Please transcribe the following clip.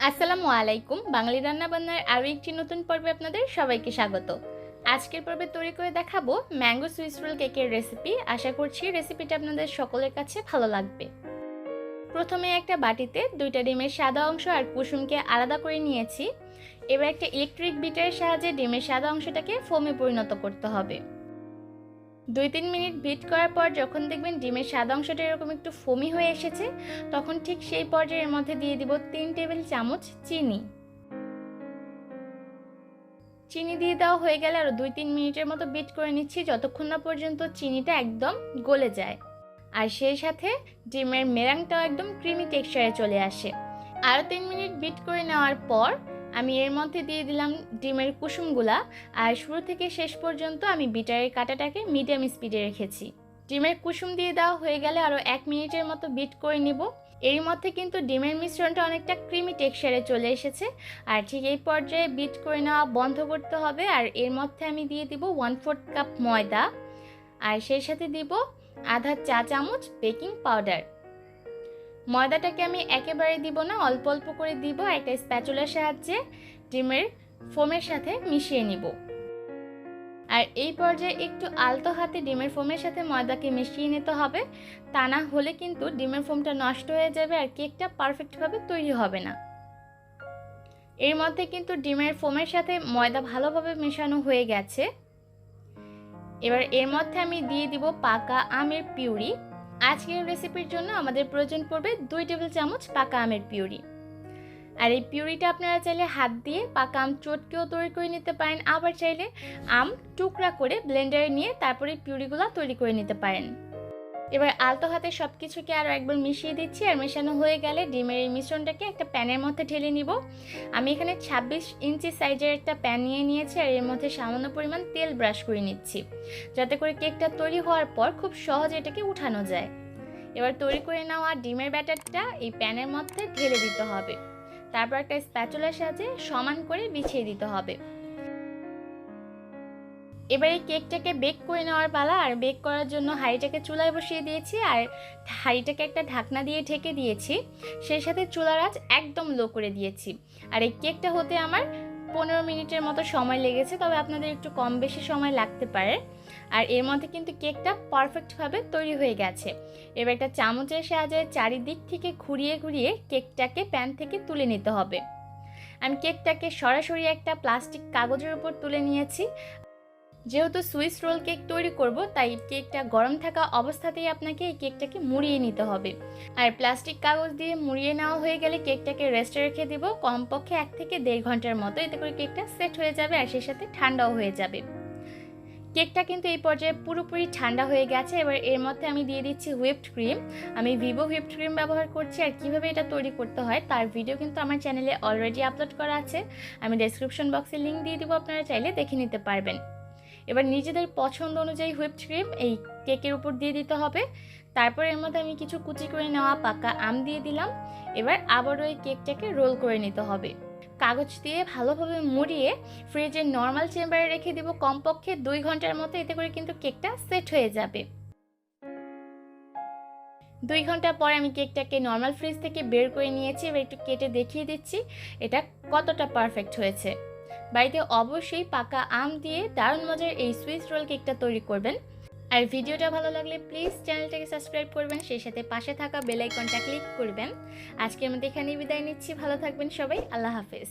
আসসালামু আলাইকুম। বাঙালি রান্না বান্নার আরও একটি নতুন পর্বে আপনাদের সবাইকে স্বাগত। আজকের পর্বে তৈরি করে দেখাবো ম্যাঙ্গো সুইস রোল কেকের রেসিপি। আশা করছি রেসিপিটা আপনাদের সকলের কাছে ভালো লাগবে। প্রথমে একটা বাটিতে 2টা ডিমের সাদা অংশ আর কুসুমকে আলাদা করে নিয়েছি। এবার একটা ইলেকট্রিক বিটারের সাহায্যে ডিমের সাদা অংশটাকে ফোমে পরিণত করতে হবে। 2-3 মিনিট বিট করার পর যখন দেখবেন ডিমের সাদা অংশটা এরকম একটু ফোমি হয়ে এসেছে, তখন ঠিক সেই পর্যায়ের মধ্যে দিয়ে দিব 3 টেবিল চামচ চিনি। চিনি দিয়ে দেওয়া হয়ে গেলে আরও 2-3 মিনিটের মতো বিট করে নিচ্ছি, যতক্ষণ না পর্যন্ত চিনিটা একদম গলে যায় আর সেই সাথে ডিমের মেলাংটাও একদম ক্রিমি টেক্সচারে চলে আসে। আরও 3 মিনিট বিট করে নেওয়ার পর আমি এর মধ্যে দিয়ে দিলাম ডিমের কুসুমগুলা। আর শুরু থেকে শেষ পর্যন্ত আমি বিটারের কাঁটাটাকে মিডিয়াম স্পিডে রেখেছি। ডিমের কুসুম দিয়ে দেওয়া হয়ে গেলে আরও 1 মিনিটের মতো বিট করে নিব। এর মধ্যে কিন্তু ডিমের মিশ্রণটা অনেকটা ক্রিমি টেক্সচারে চলে এসেছে আর ঠিক এই পর্যায়ে বিট করে নেওয়া বন্ধ করতে হবে। আর এর মধ্যে আমি দিয়ে দিব 1/4 কাপ ময়দা আর সেই সাথে দিব আধা চা চামচ বেকিং পাউডার। ময়দাটাকে আমি একেবারে দিব না, অল্প অল্প করে দিব। একটা স্প্যাচুলার সাহায্যে ডিমের ফোমের সাথে মিশিয়ে নিব। আর এই পর্যায়ে একটু আলতো হাতে ডিমের ফোমের সাথে ময়দাকে মিশিয়ে নিতে হবে, তা না হলে কিন্তু ডিমের ফোমটা নষ্ট হয়ে যাবে আর কেকটা পারফেক্টভাবে তৈরি হবে না। এর মধ্যে কিন্তু ডিমের ফোমের সাথে ময়দা ভালোভাবে মেশানো হয়ে গেছে। এবার এর মধ্যে আমি দিয়ে দিব পাকা আমের পিউরি। আজকের রেসিপির জন্য আমাদের প্রয়োজন পড়বে 2 টেবিল চামচ পাকা আমের পিউরি। আর এই পিউরিটা আপনারা চাইলে হাত দিয়ে পাকা আম চটকেও তৈরি করে নিতে পারেন, আবার চাইলে আম টুকরা করে ব্লেন্ডারে নিয়ে তারপরে পিউরিগুলো তৈরি করে নিতে পারেন। এবার আলতো হাতে সব কিছুকে আরও একবার মিশিয়ে দিচ্ছি। আর মেশানো হয়ে গেলে ডিমের এই মিশ্রণটাকে একটা প্যানের মধ্যে ঢেলে নিব। আমি এখানে 26 ইঞ্চি সাইজের একটা প্যান নিয়ে নিয়েছি আর এর মধ্যে সামান্য পরিমাণ তেল ব্রাশ করে নিচ্ছি, যাতে করে কেকটা তৈরি হওয়ার পর খুব সহজে এটাকে উঠানো যায়। এবার তৈরি করে নেওয়া ডিমের ব্যাটারটা এই প্যানের মধ্যে ঢেলে দিতে হবে, তারপর একটা স্প্যাচুলার সাহায্যে সমান করে বিছিয়ে দিতে হবে। এবার এই কেকটাকে বেক করে নেওয়ার পালা। আর বেক করার জন্য হাঁড়িটাকে চুলায় বসিয়ে দিয়েছি আর হাঁড়িটাকে একটা ঢাকনা দিয়ে ঢেকে দিয়েছি, সেই সাথে চুলার আঁচ একদম লো করে দিয়েছি। আর এই কেকটা হতে আমার 15 মিনিটের মতো সময় লেগেছে, তবে আপনাদের একটু কম বেশি সময় লাগতে পারে। আর এর মধ্যে কিন্তু কেকটা পারফেক্টভাবে তৈরি হয়ে গেছে। এবার একটা চামচের সাহায্যে চারিদিক থেকে ঘুরিয়ে ঘুরিয়ে কেকটাকে প্যান থেকে তুলে নিতে হবে। আমি কেকটাকে সরাসরি একটা প্লাস্টিক কাগজের উপর তুলে নিয়েছি। যেহেতু সুইস রোল কেক তৈরি করব, তাই কেকটা গরম থাকা অবস্থাতেই আপনাকে এই কেকটাকে মুড়িয়ে নিতে হবে। আর প্লাস্টিক কাগজ দিয়ে মুড়িয়ে নেওয়া হয়ে গেলে কেকটাকে রেস্টে রেখে দিব কমপক্ষে 1 থেকে 1.5 ঘন্টার মতো। এতে করে কেকটা সেট হয়ে যাবে আর সেই সাথে ঠান্ডাও হয়ে যাবে। কেকটা কিন্তু এই পর্যায়ে পুরোপুরি ঠান্ডা হয়ে গেছে। এবার এর মধ্যে আমি দিয়ে দিচ্ছি হুইপড ক্রিম। আমি ভিভো হুইপড ক্রিম ব্যবহার করছি আর কিভাবে এটা তৈরি করতে হয় তার ভিডিও কিন্তু আমার চ্যানেলে অলরেডি আপলোড করা আছে। আমি ডেসক্রিপশন বক্সে লিঙ্ক দিয়ে দিব, আপনারা চাইলে দেখে নিতে পারবেন। এবার নিজেদের পছন্দ অনুযায়ী হুইপড ক্রিম এই কেকের উপর দিয়ে দিতে হবে। তারপর এর মধ্যে আমি কিছু কুচি করে নেওয়া পাকা আম দিয়ে দিলাম। এবার আবারও এই কেকটাকে রোল করে নিতে হবে। কাগজ দিয়ে ভালোভাবে মুড়িয়ে ফ্রিজের নর্মাল চেম্বারে রেখে দিব কমপক্ষে 2 ঘন্টার মতো। এতে করে কিন্তু কেকটা সেট হয়ে যাবে। 2 ঘন্টা পর আমি কেকটাকে নর্মাল ফ্রিজ থেকে বের করে নিয়েছি। এবার একটু কেটে দেখিয়ে দিচ্ছি এটা কতটা পারফেক্ট হয়েছে। বাড়িতে অবশ্যই পাকা আম দিয়ে দারুণ মজার এই সুইস রোল কেকটা তৈরি করবেন। আর ভিডিওটা ভালো লাগলে প্লিজ চ্যানেলটাকে সাবস্ক্রাইব করবেন, সেই সাথে পাশে থাকা বেল আইকনটা ক্লিক করবেন। আজকের মতো এখানেই বিদায় নিচ্ছি। ভালো থাকবেন সবাই। আল্লাহ হাফেজ।